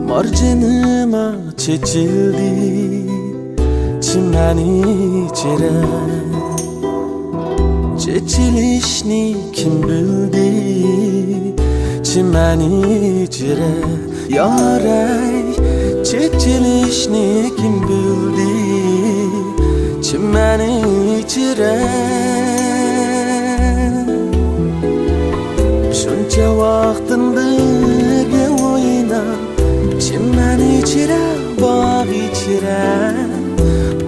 Marcanıma çekildi çimeni içire. Çekilişni kim bildi çimeni içire. Yaray çekilişni kim bildi çimeni içire. Şunca vaktin birge oynab çimen içire, bağ içire.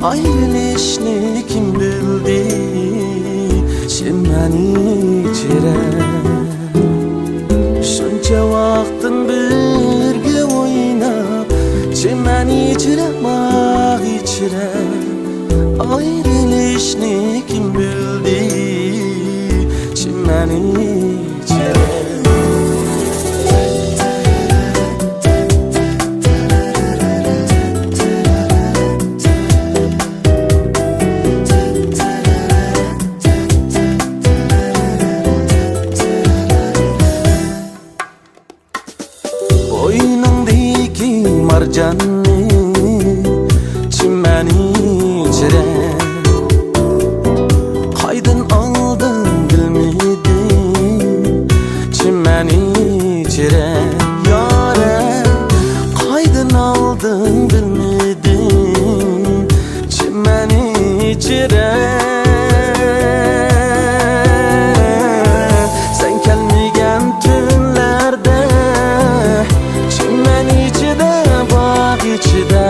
Ayrılışını kim bildi çimen içire. Şunca vaktin birge oynab çimen içire, bağ içire. Ayrılışını kim bildi çimen içire. Marcanı çimeni içire. Haydın aldın bilmedin çimeni içire. Yâre haydın aldın bilmedin çimeni içire. Sen gelmegen tünlerde çimen içide, bağ içide.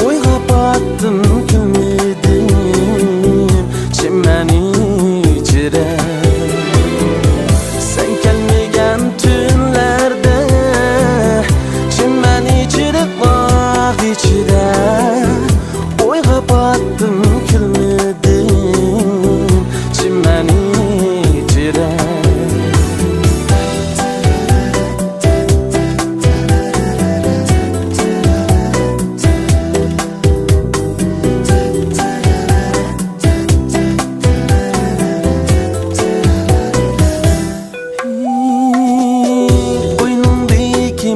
Oy kapattın külmedim çimen içire. Sen gelmegen tünlerde çimen içide, bağ içide. Oy kapattın külmedim çimen içire.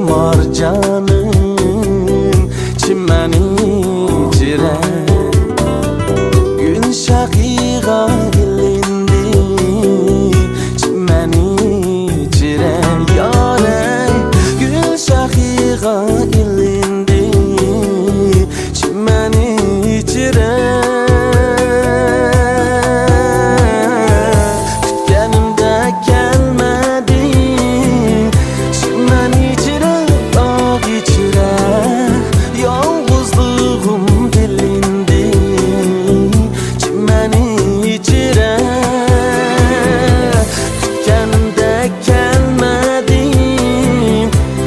Marcanın çimeni içire. Gün şakığa gelindi çimeni içire. Yâre gün şakığa gelindi çimeni içire. Kütkenimde gelmedi çimen içire, bağ içire. Yalnızlığım delindi çimen içire. Kütkenimde gelmedim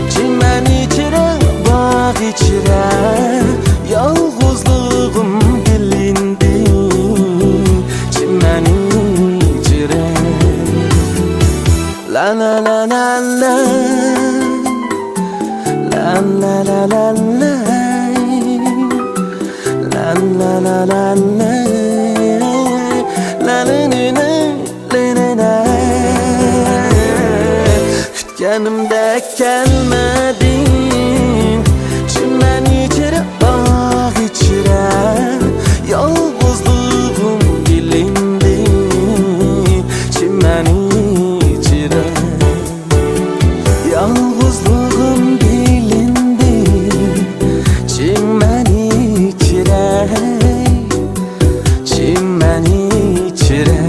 çimen içire, bağ içire. Yalnızlığım delindi çimen içire. La la la la la, la la la la la, la la la la la, la la la. Kütkenimde gelmedin çimen içire, bağ içire. Yalnızlığım delindi çimen içire. Yalnızlığım delindi çimen içire. Çimen içire.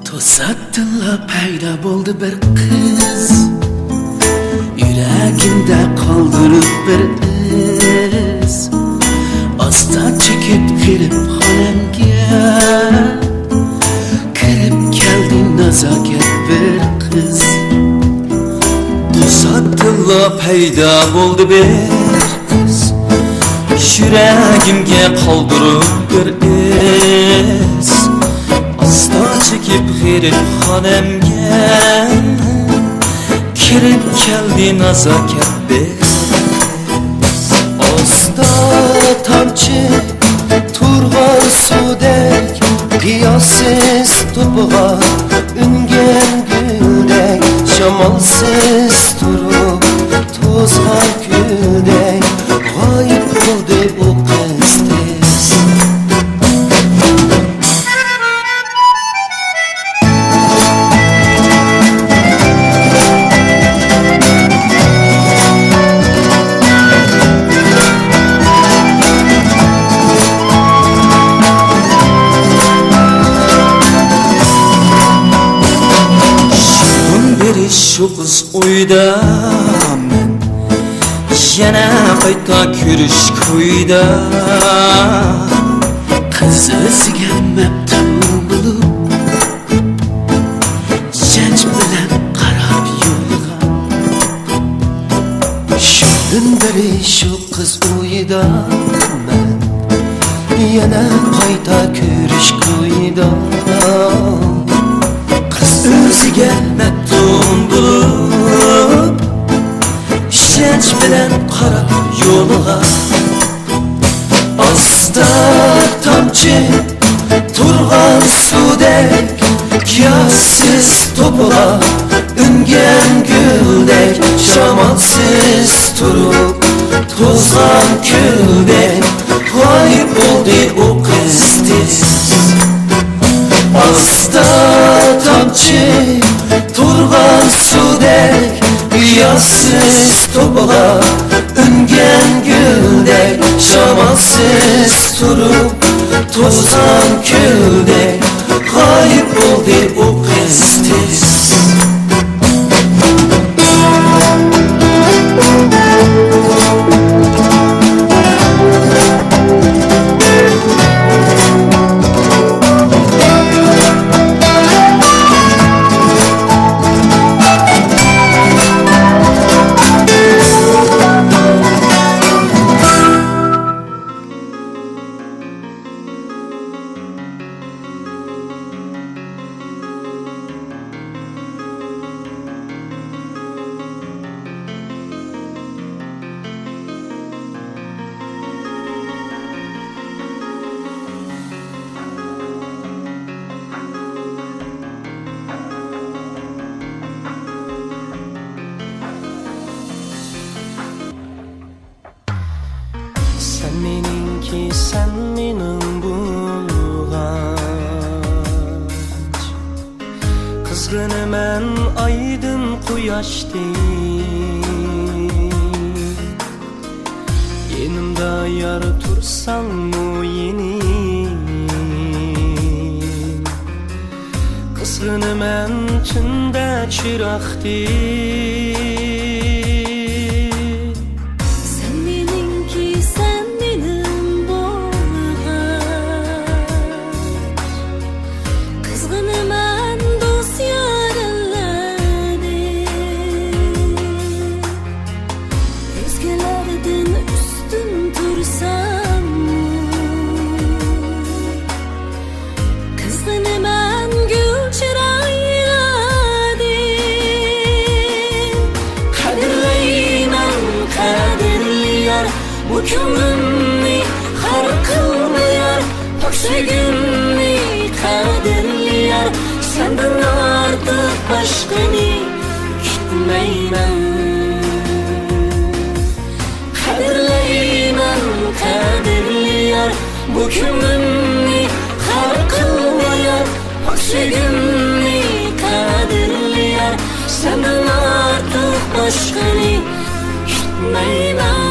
To'satdinla paydo bo'ldi bir qiz, yuragimda qoldirib bir iz. Rahatla payda bo'ldi bir qiz Yuragimga qoldirib bir iz Asta chekib g'iribxonamga Kirib keldi nazokat biz Asta tamchi turg'an suvdek Qiyossiz to'pg'a ungan guldek Shamolsiz turib to'zg'an kuldek G'oyib bo'ldi bu qiz tez Shu qiz o'ydaman yana qayta ko'rish ko'yda Qiz o'ziga mabtun bo'lib Janj bilan qarab yo'liga Shundan beri shu qiz o'yidaman yana qayta ko'rish ko'yda Qiz o'ziga mabtun bo'lib Janj bilan qarab yo'liga Asta tamchi turg'an suvdek Qiyossiz to'pg'a ungan guldek Shamolsiz turib to'zg'an kuldek G'oyib bo'ldi u qiz tez Asta tamchi turg'an suvdek Qiyossiz to'pg'a ungan guldek Shamolsiz turib to'zg'an kuldek G'oyib bo'ldi u qiz tez Sen meningki sen mening bo'lg'ach Qizg'inaman aydin quyoshdek Yenimda yar tursangmu yening Qizg'inaman tunda chiroqdek Bu ko'nglimni har qilmayar Poksagimni qadrliyar Sendan ortiq boshqani kutmayman Qadrlayman qadrliyar Bu ko'nglimni har qilmayar Poksagimni qadrliyar Sendan ortiq boshqani kutmayman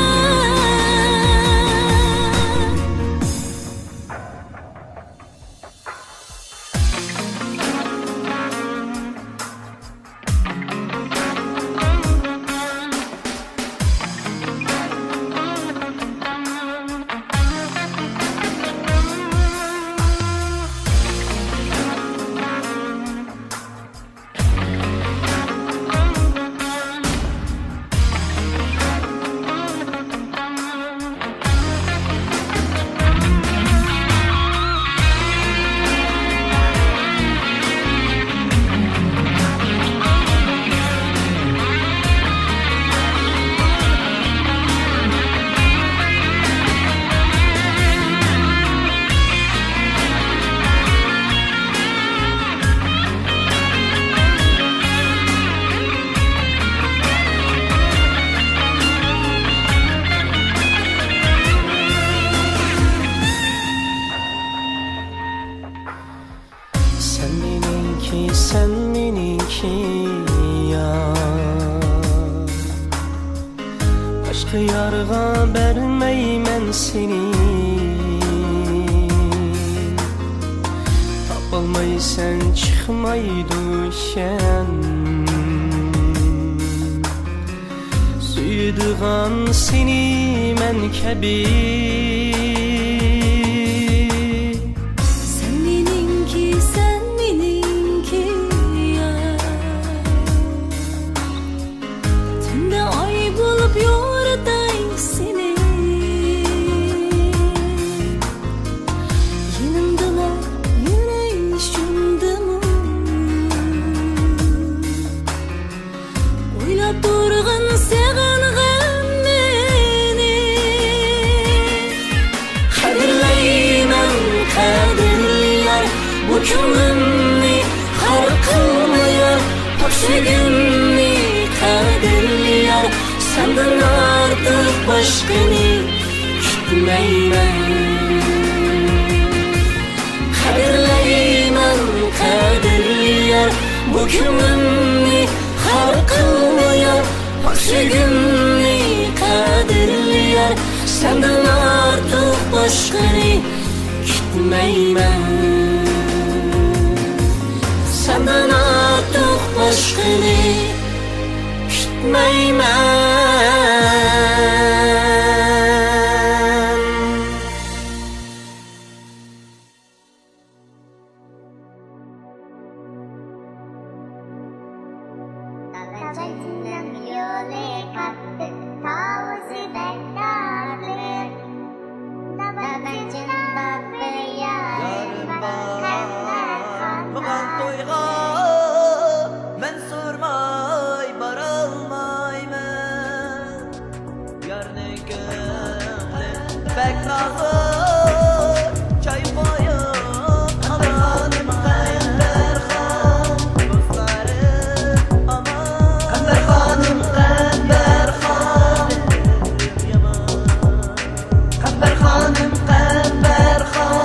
Başka yarga vermeymen seni. Tapılmaysan çıkmaydı şen. Suyduğan seni men kebi. Sen benimki, sen benimki ya. Tünde ay bulup yoratay seni. Yanımdalar yüreği şunda mı? Oylap durğun seğen gemmeni. Kadirleymen kadirliyar, bu köngülni har kılmayar. Pak sevgimni kadirliyar, senden artık başkani kütmeymen. Kadirleymen kadirliyar, bu köngülni har kılmayar. Pak sevgimni kadirliyar, senden artık başkani kütmeymen. Senden artık başkani kütmeymen. Muğan toyga men sormay baralmayman. Yarne gönlüm bek nazır, çay koyup amanım Kamber Xan. Dostlarım aman Kamber Xanım, Kamber Xan. Kamber Xanım, Kamber Xan.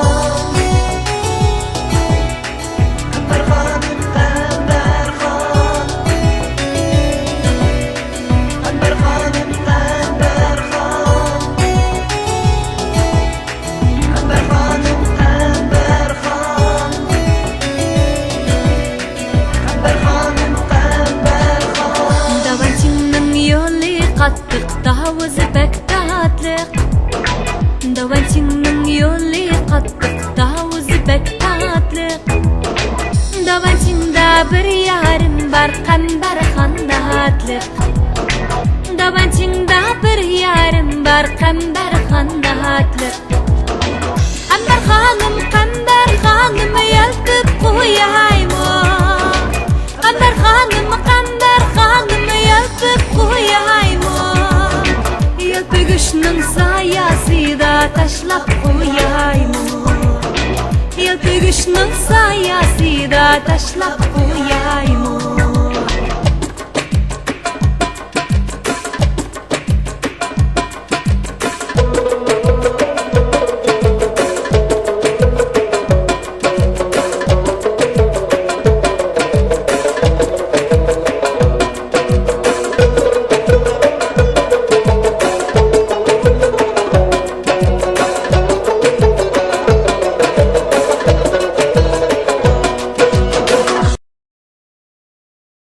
Tavuz bek tatlık, davançının yolu kattık. Tavuz bek tatlık, davançında bir yarım var, Kamber Xanda hatlık. Davançında bir yarım var, Kamber Xanda hatlık. Kamber Xanım, Kamber Xanım, yaltıp koyayım. Kamber Xanım, Kamber Xanım, yaltıp koyayım. Yalpıgışның sayasida taşlap koyayım. Yalpıgışның sayasida taşlap koyayım.